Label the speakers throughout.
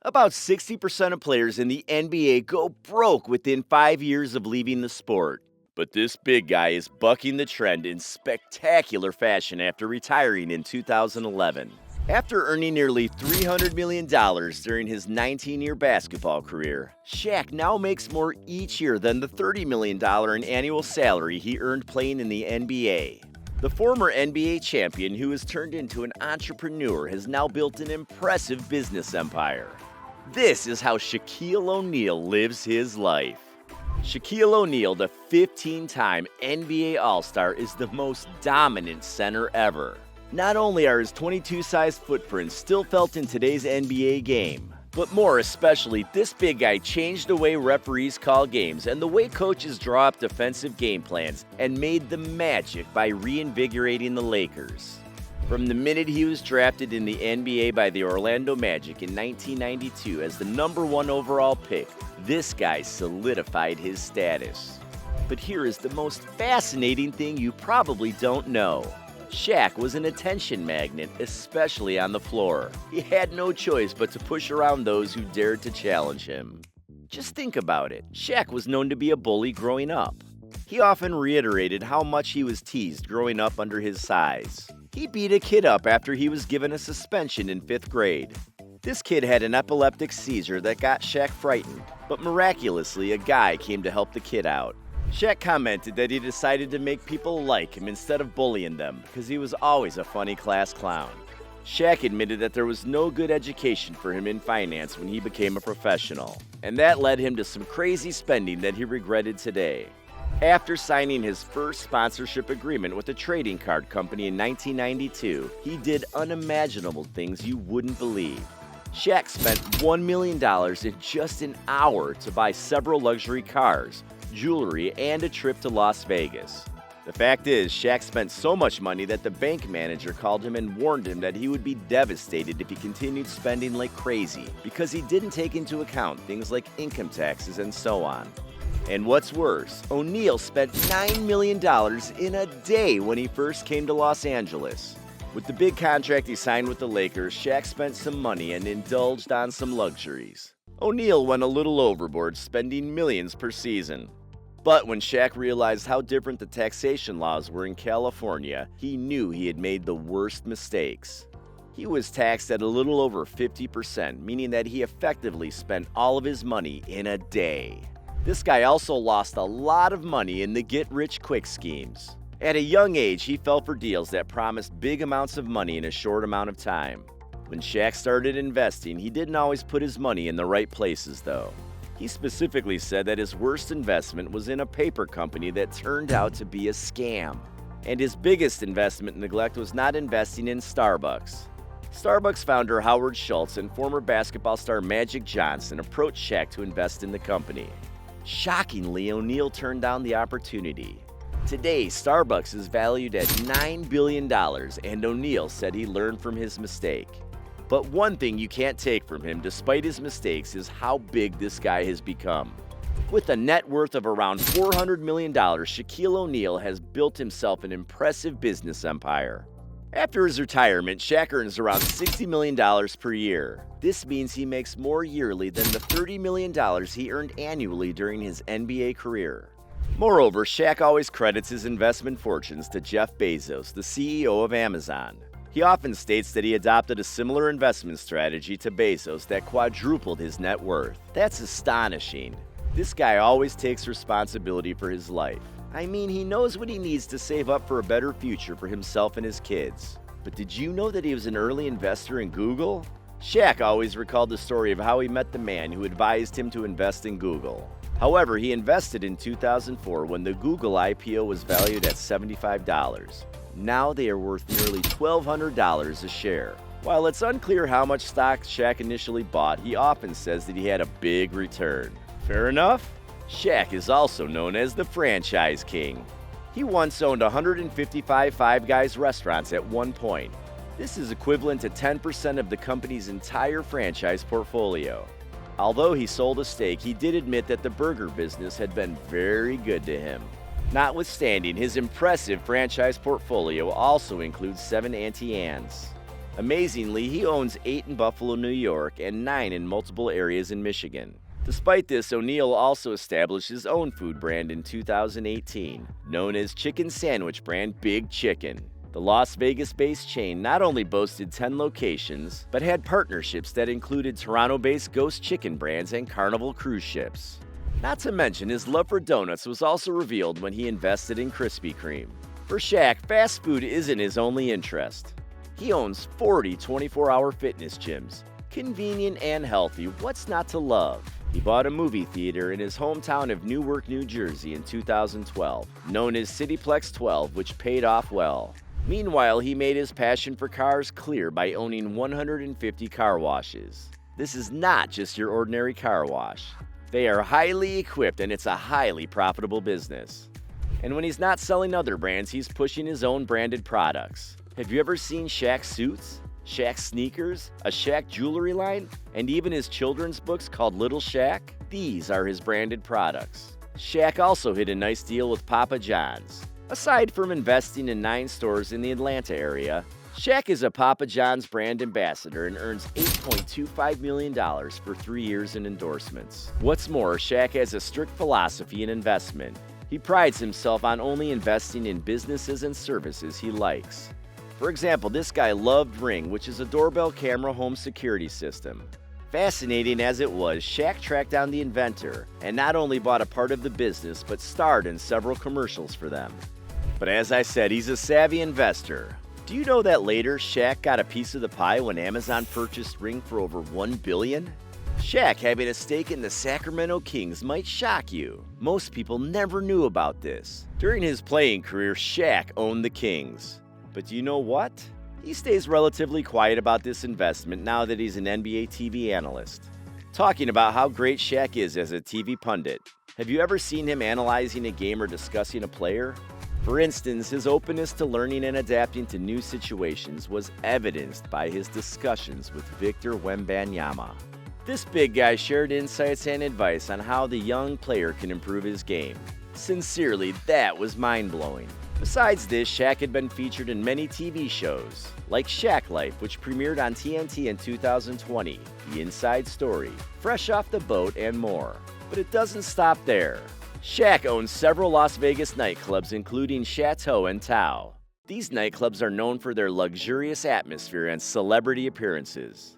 Speaker 1: About 60% of players in the NBA go broke within 5 years of leaving the sport. But this big guy is bucking the trend in spectacular fashion after retiring in 2011. After earning nearly $300 million during his 19-year basketball career, Shaq now makes more each year than the $30 million in annual salary he earned playing in the NBA. The former NBA champion, who has turned into an entrepreneur, has now built an impressive business empire. This is how Shaquille O'Neal lives his life. Shaquille O'Neal, the 15-time NBA All-Star, is the most dominant center ever. Not only are his 22-size footprints still felt in today's NBA game, but more especially, this big guy changed the way referees call games and the way coaches draw up defensive game plans and made the magic by reinvigorating the Lakers. From the minute he was drafted in the NBA by the Orlando Magic in 1992 as the #1 overall pick, this guy solidified his status. But here is the most fascinating thing you probably don't know. Shaq was an attention magnet, especially on the floor. He had no choice but to push around those who dared to challenge him. Just think about it. Shaq was known to be a bully growing up. He often reiterated how much he was teased growing up under his size. He beat a kid up after he was given a suspension in 5th grade. This kid had an epileptic seizure that got Shaq frightened, but miraculously a guy came to help the kid out. Shaq commented that he decided to make people like him instead of bullying them because he was always a funny class clown. Shaq admitted that there was no good education for him in finance when he became a professional, and that led him to some crazy spending that he regretted today. After signing his first sponsorship agreement with a trading card company in 1992, he did unimaginable things you wouldn't believe. Shaq spent $1 million in just an hour to buy several luxury cars, jewelry, and a trip to Las Vegas. The fact is, Shaq spent so much money that the bank manager called him and warned him that he would be devastated if he continued spending like crazy because he didn't take into account things like income taxes and so on. And what's worse, O'Neal spent $9 million in a day when he first came to Los Angeles. With the big contract he signed with the Lakers, Shaq spent some money and indulged on some luxuries. O'Neal went a little overboard, spending millions per season. But when Shaq realized how different the taxation laws were in California, he knew he had made the worst mistakes. He was taxed at a little over 50%, meaning that he effectively spent all of his money in a day. This guy also lost a lot of money in the get-rich-quick schemes. At a young age, he fell for deals that promised big amounts of money in a short amount of time. When Shaq started investing, he didn't always put his money in the right places, though. He specifically said that his worst investment was in a paper company that turned out to be a scam. And his biggest investment neglect was not investing in Starbucks. Starbucks founder Howard Schultz and former basketball star Magic Johnson approached Shaq to invest in the company. Shockingly, O'Neal turned down the opportunity. Today, Starbucks is valued at $9 billion, and O'Neal said he learned from his mistake. But one thing you can't take from him, despite his mistakes, is how big this guy has become. With a net worth of around $400 million, Shaquille O'Neal has built himself an impressive business empire. After his retirement, Shaq earns around $60 million per year. This means he makes more yearly than the $30 million he earned annually during his NBA career. Moreover, Shaq always credits his investment fortunes to Jeff Bezos, the CEO of Amazon. He often states that he adopted a similar investment strategy to Bezos that quadrupled his net worth. That's astonishing. This guy always takes responsibility for his life. I mean, he knows what he needs to save up for a better future for himself and his kids. But did you know that he was an early investor in Google? Shaq always recalled the story of how he met the man who advised him to invest in Google. However, he invested in 2004 when the Google IPO was valued at $75. Now they are worth nearly $1,200 a share. While it's unclear how much stock Shaq initially bought, he often says that he had a big return. Fair enough? Shaq is also known as the franchise king. He once owned 155 Five Guys restaurants at one point. This is equivalent to 10% of the company's entire franchise portfolio. Although he sold a stake, he did admit that the burger business had been very good to him. Notwithstanding, his impressive franchise portfolio also includes 7 Auntie Anne's. Amazingly, he owns 8 in Buffalo, New York, and 9 in multiple areas in Michigan. Despite this, O'Neal also established his own food brand in 2018, known as chicken sandwich brand Big Chicken. The Las Vegas-based chain not only boasted 10 locations, but had partnerships that included Toronto-based Ghost Chicken brands and Carnival cruise ships. Not to mention, his love for donuts was also revealed when he invested in Krispy Kreme. For Shaq, fast food isn't his only interest. He owns 40 24-hour fitness gyms. Convenient and healthy, what's not to love? He bought a movie theater in his hometown of Newark, New Jersey in 2012, known as Cityplex 12, which paid off well. Meanwhile, he made his passion for cars clear by owning 150 car washes. This is not just your ordinary car wash. They are highly equipped and it's a highly profitable business. And when he's not selling other brands, he's pushing his own branded products. Have you ever seen Shaq suits? Shaq sneakers? A Shaq jewelry line? And even his children's books called Little Shaq? These are his branded products. Shaq also hit a nice deal with Papa John's. Aside from investing in 9 stores in the Atlanta area, Shaq is a Papa John's brand ambassador and earns $8.25 million for 3 years in endorsements. What's more, Shaq has a strict philosophy in investment. He prides himself on only investing in businesses and services he likes. For example, this guy loved Ring, which is a doorbell camera home security system. Fascinating as it was, Shaq tracked down the inventor and not only bought a part of the business, but starred in several commercials for them. But as I said, he's a savvy investor. Do you know that later Shaq got a piece of the pie when Amazon purchased Ring for over $1 billion? Shaq having a stake in the Sacramento Kings might shock you. Most people never knew about this. During his playing career, Shaq owned the Kings. But do you know what? He stays relatively quiet about this investment now that he's an NBA TV analyst. Talking about how great Shaq is as a TV pundit. Have you ever seen him analyzing a game or discussing a player? For instance, his openness to learning and adapting to new situations was evidenced by his discussions with Victor Wembanyama. This big guy shared insights and advice on how the young player can improve his game. Sincerely, that was mind-blowing. Besides this, Shaq had been featured in many TV shows, like Shaq Life, which premiered on TNT in 2020, The Inside Story, Fresh Off the Boat, and more. But it doesn't stop there. Shaq owns several Las Vegas nightclubs, including Chateau and Tao. These nightclubs are known for their luxurious atmosphere and celebrity appearances.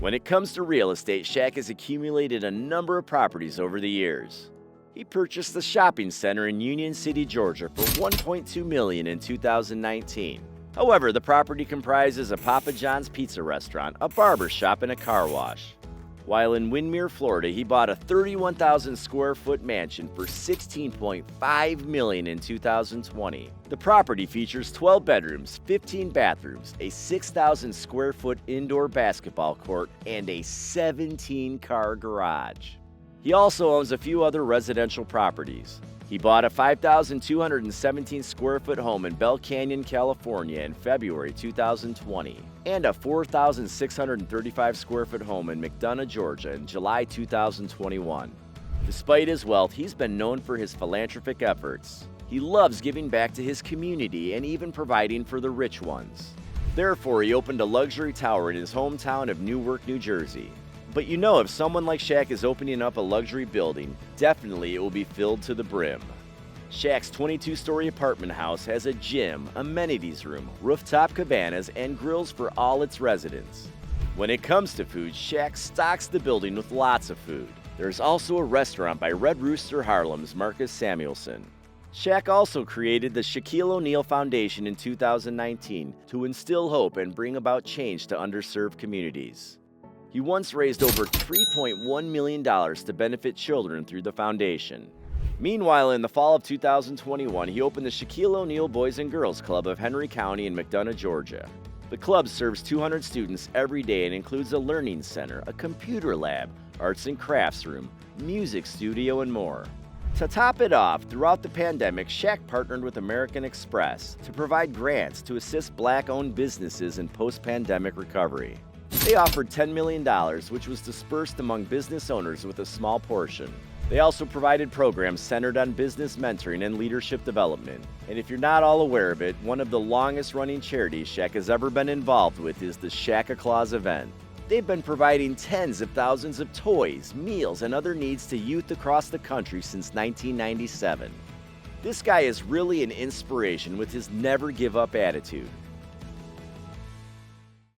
Speaker 1: When it comes to real estate, Shaq has accumulated a number of properties over the years. He purchased the shopping center in Union City, Georgia for $1.2 million in 2019. However, the property comprises a Papa John's pizza restaurant, a barber shop, and a car wash. While in Windermere, Florida, he bought a 31,000 square foot mansion for $16.5 million in 2020. The property features 12 bedrooms, 15 bathrooms, a 6,000 square foot indoor basketball court, and a 17-car garage. He also owns a few other residential properties. He bought a 5,217 square foot home in Bell Canyon, California in February 2020, and a 4,635 square foot home in McDonough, Georgia in July 2021. Despite his wealth, he's been known for his philanthropic efforts. He loves giving back to his community and even providing for the rich ones. Therefore, he opened a luxury tower in his hometown of Newark, New Jersey. But you know, if someone like Shaq is opening up a luxury building, definitely it will be filled to the brim. Shaq's 22-story apartment house has a gym, amenities room, rooftop cabanas, and grills for all its residents. When it comes to food, Shaq stocks the building with lots of food. There's also a restaurant by Red Rooster Harlem's Marcus Samuelson. Shaq also created the Shaquille O'Neal Foundation in 2019 to instill hope and bring about change to underserved communities. He once raised over $3.1 million to benefit children through the foundation. Meanwhile, in the fall of 2021, he opened the Shaquille O'Neal Boys and Girls Club of Henry County in McDonough, Georgia. The club serves 200 students every day and includes a learning center, a computer lab, arts and crafts room, music studio, and more. To top it off, throughout the pandemic, Shaq partnered with American Express to provide grants to assist Black-owned businesses in post-pandemic recovery. They offered $10 million, which was dispersed among business owners with a small portion. They also provided programs centered on business mentoring and leadership development. And if you're not all aware of it, one of the longest running charities Shaq has ever been involved with is the Shaq-a-Claus event. They've been providing tens of thousands of toys, meals, and other needs to youth across the country since 1997. This guy is really an inspiration with his never give up attitude.